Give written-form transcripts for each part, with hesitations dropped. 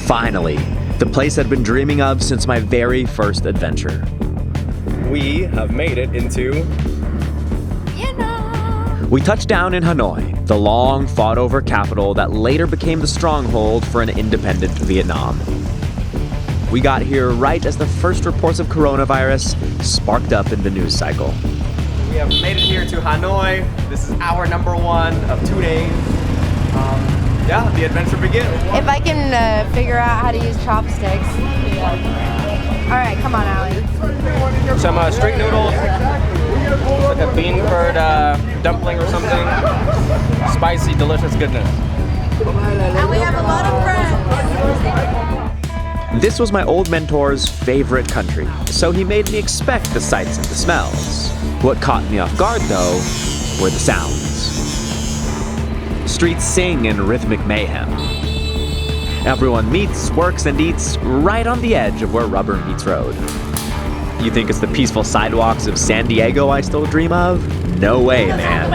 Finally, the place I'd been dreaming of since my very first adventure. We have made it into Vietnam. We touched down in Hanoi, the long fought-over capital that later became the stronghold for an independent Vietnam. We got here right as the first reports of coronavirus sparked up in the news cycle. We have made it here to Hanoi. This is our number one of 2 days. Yeah, the adventure begins. If I can figure out how to use chopsticks. All right, come on, Allie. Some street noodles, like a bean curd dumpling or something. Spicy, delicious goodness. And we have a lot of friends. This was my old mentor's favorite country, so he made me expect the sights and the smells. What caught me off guard, though, were the sounds. Streets sing in rhythmic mayhem. Everyone meets, works, and eats right on the edge of where rubber meets road. You think it's the peaceful sidewalks of San Diego I still dream of? No way, man.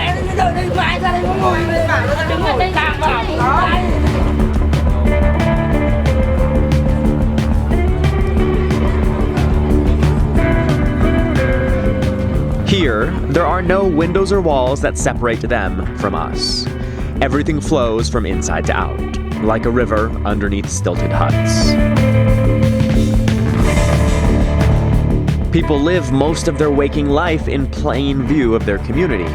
Here, there are no windows or walls that separate them from us. Everything flows from inside to out, like a river underneath stilted huts. People live most of their waking life in plain view of their community.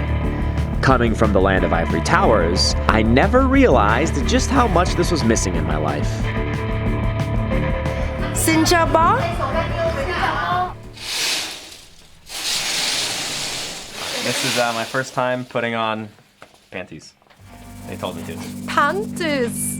Coming from the land of ivory towers, I never realized just how much this was missing in my life. Xin chào bác. This is my first time putting on panties. They told me to. Panties.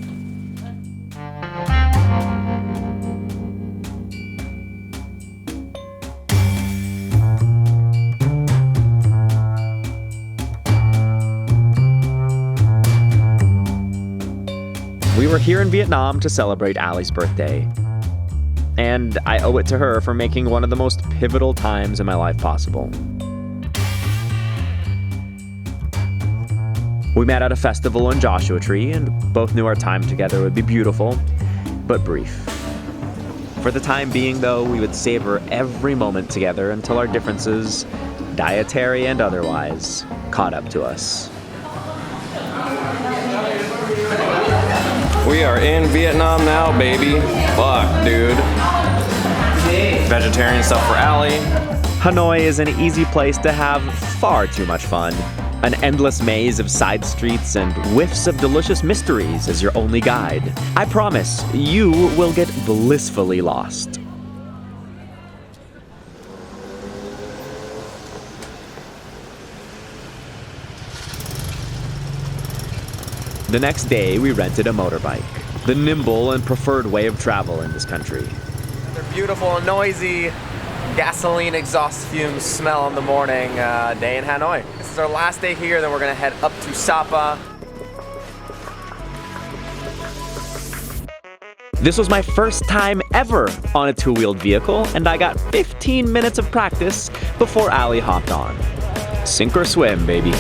We were here in Vietnam to celebrate Allie's birthday. And I owe it to her for making one of the most pivotal times in my life possible. We met at a festival in Joshua Tree and both knew our time together would be beautiful, but brief. For the time being, though, we would savor every moment together until our differences, dietary and otherwise, caught up to us. We are in Vietnam now, baby. Fuck, dude. Vegetarian stuff for Allie. Hanoi is an easy place to have far too much fun. An endless maze of side streets and whiffs of delicious mysteries as your only guide. I promise, you will get blissfully lost. The next day, we rented a motorbike, the nimble and preferred way of travel in this country. They're beautiful and noisy. Gasoline exhaust fumes smell in the morning day in Hanoi. This is our last day here, then we're gonna head up to Sapa. This was my first time ever on a two-wheeled vehicle, and I got 15 minutes of practice before Allie hopped on. Sink or swim, baby.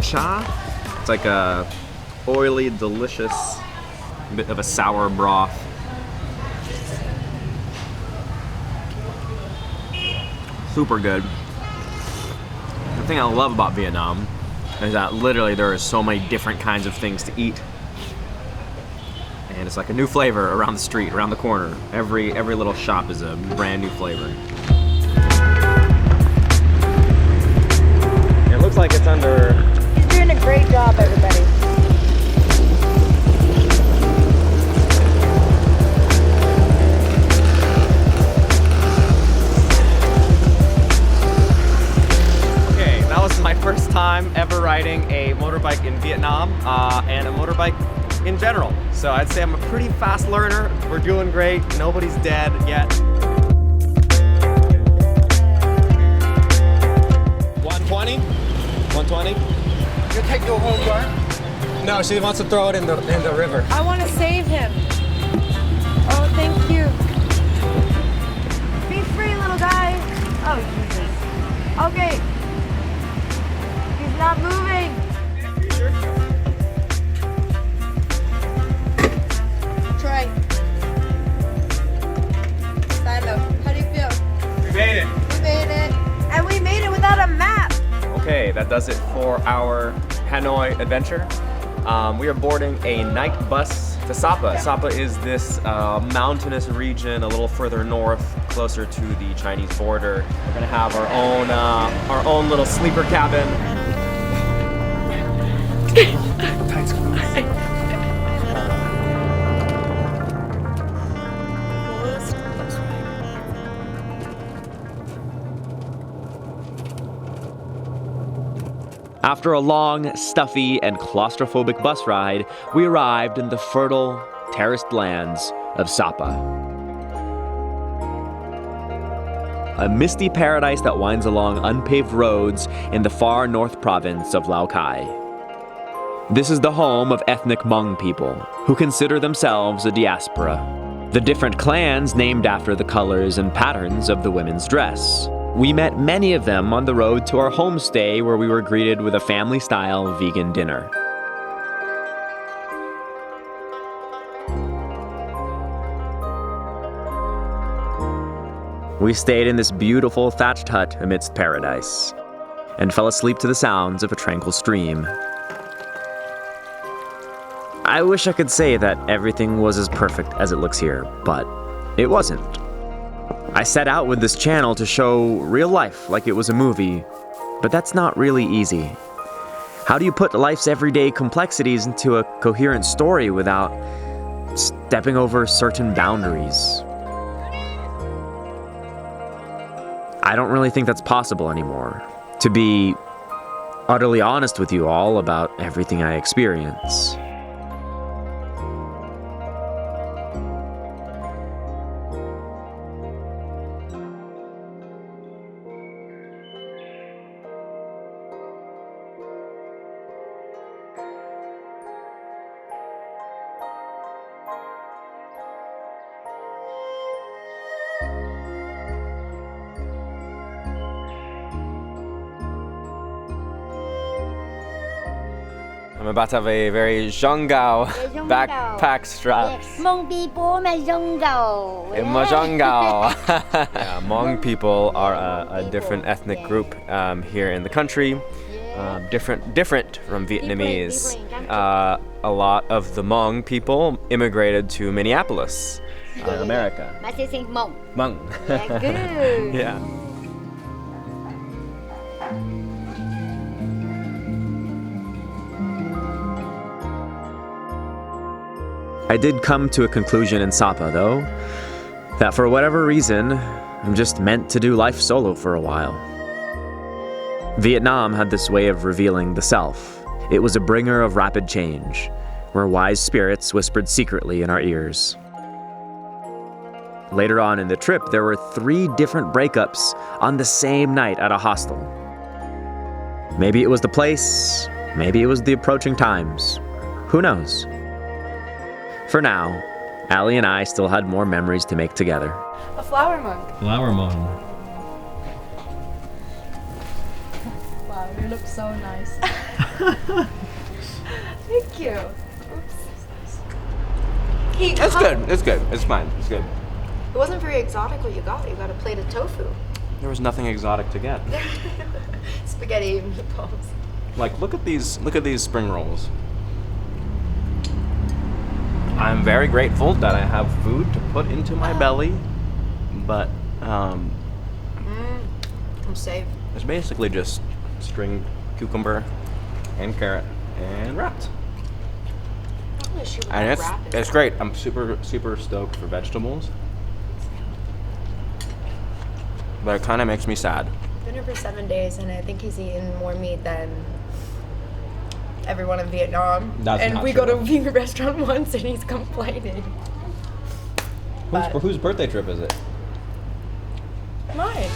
Cha. It's like a oily, delicious bit of a sour broth. Super good. The thing I love about Vietnam is that literally there are so many different kinds of things to eat. And it's like a new flavor around the street, around the corner. Every little shop is a brand new flavor. It looks like it's under... You're doing a great job, everybody. Okay, that was my first time ever riding a motorbike in Vietnam and a motorbike in general. So I'd say I'm a pretty fast learner. We're doing great. Nobody's dead yet. 120? 120? You take your home car? No, she wants to throw it in the river. I want to save him. Oh, thank you. Be free, little guy. Okay, that does it for our Hanoi adventure. We are boarding a night bus to Sapa. Sapa is this mountainous region a little further north, closer to the Chinese border. We're gonna have our own little sleeper cabin. After a long, stuffy, and claustrophobic bus ride, we arrived in the fertile, terraced lands of Sapa. A misty paradise that winds along unpaved roads in the far north province of Lao Cai. This is the home of ethnic Hmong people, who consider themselves a diaspora. The different clans named after the colors and patterns of the women's dress. We met many of them on the road to our homestay, where we were greeted with a family-style vegan dinner. We stayed in this beautiful thatched hut amidst paradise, and fell asleep to the sounds of a tranquil stream. I wish I could say that everything was as perfect as it looks here, but it wasn't. I set out with this channel to show real life like it was a movie, but that's not really easy. How do you put life's everyday complexities into a coherent story without stepping over certain boundaries? I don't really think that's possible anymore, to be utterly honest with you all about everything I experience. I'm about to have a very Zhonggao backpack strap. Yes. Hmong people, my Zhonggao. In my Zhonggao. Yeah, Hmong people are a different ethnic group here in the country. Different from Vietnamese. A lot of the Hmong people immigrated to Minneapolis, America. My sister is Hmong. Hmong. Yeah, good. Yeah. I did come to a conclusion in Sapa, though, that for whatever reason, I'm just meant to do life solo for a while. Vietnam had this way of revealing the self. It was a bringer of rapid change, where wise spirits whispered secretly in our ears. Later on in the trip, there were 3 different breakups on the same night at a hostel. Maybe it was the place, maybe it was the approaching times. Who knows? For now, Allie and I still had more memories to make together. A flower monk. Flower Mom. Wow, you look so nice. Thank you. Oops. It's good. It's good. It's fine. It's good. It wasn't very exotic what you got. You got a plate of tofu. There was nothing exotic to get. Spaghetti and meatballs. Like, look at these spring rolls. I'm very grateful that I have food to put into my belly, but I'm safe. it's basically just string cucumber and carrot and wrapped. And it's great. I'm super stoked for vegetables, but it kind of makes me sad. Been here for 7 days, and I think he's eaten more meat than everyone in Vietnam. That's and not we true. go to a vegan restaurant once, and he's complaining. Whose birthday trip is it? Mine.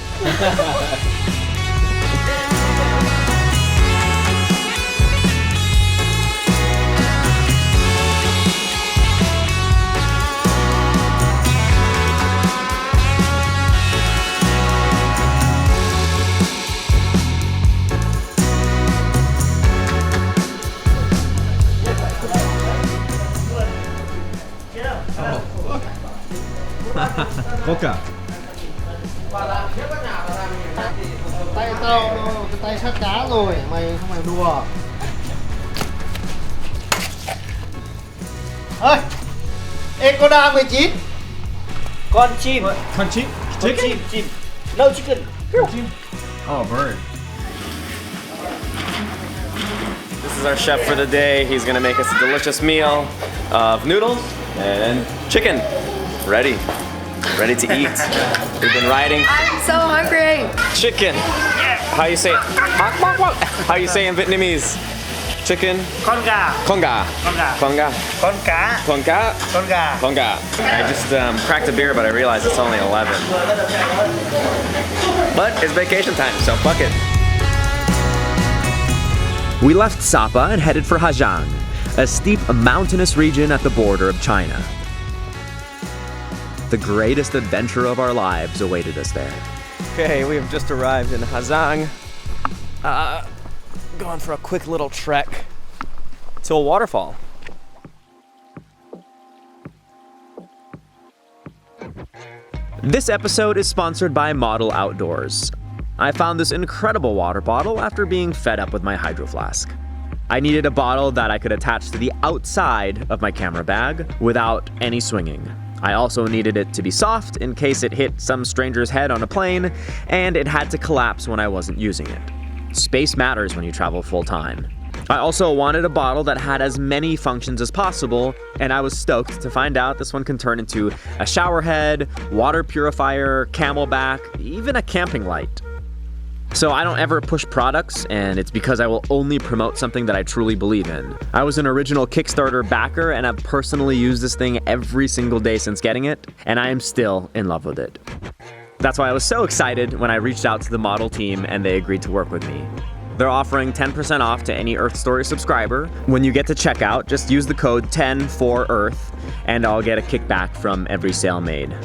Coca. Tay tao, cái tay sát cá rồi, mày đùa. Ơi, Ekoda 19. Con chim. Con chim? Chim. No chicken. Oh, bird. This is our chef for the day. He's gonna make us a delicious meal of noodles and chicken. Ready to eat. We've been riding I'm so hungry. chicken. How you say it? How you say in Vietnamese? Chicken? Con gà. Con gà. Con gà. Con gà. Con cá. Con gà. Con gà. Con gà. I just cracked a beer, but I realized it's only 11. But it's vacation time, so fuck it. We left Sapa and headed for Haijiang, a steep mountainous region at the border of China. The greatest adventure of our lives awaited us there. Okay, we have just arrived in Haijiang. Going for a quick little trek to a waterfall. This episode is sponsored by Model Outdoors. I found this incredible water bottle after being fed up with my hydro flask. I needed a bottle that I could attach to the outside of my camera bag without any swinging. I also needed it to be soft in case it hit some stranger's head on a plane, and it had to collapse when I wasn't using it. Space matters when you travel full-time. I also wanted a bottle that had as many functions as possible, and I was stoked to find out this one can turn into a shower head, water purifier, camelback, even a camping light. So I don't ever push products, and it's because I will only promote something that I truly believe in. I was an original Kickstarter backer, and I've personally used this thing every single day since getting it, and I am still in love with it. That's why I was so excited when I reached out to the Model team and they agreed to work with me. They're offering 10% off to any Earth Story subscriber. When you get to checkout, just use the code 10 for Earth, and I'll get a kickback from every sale made.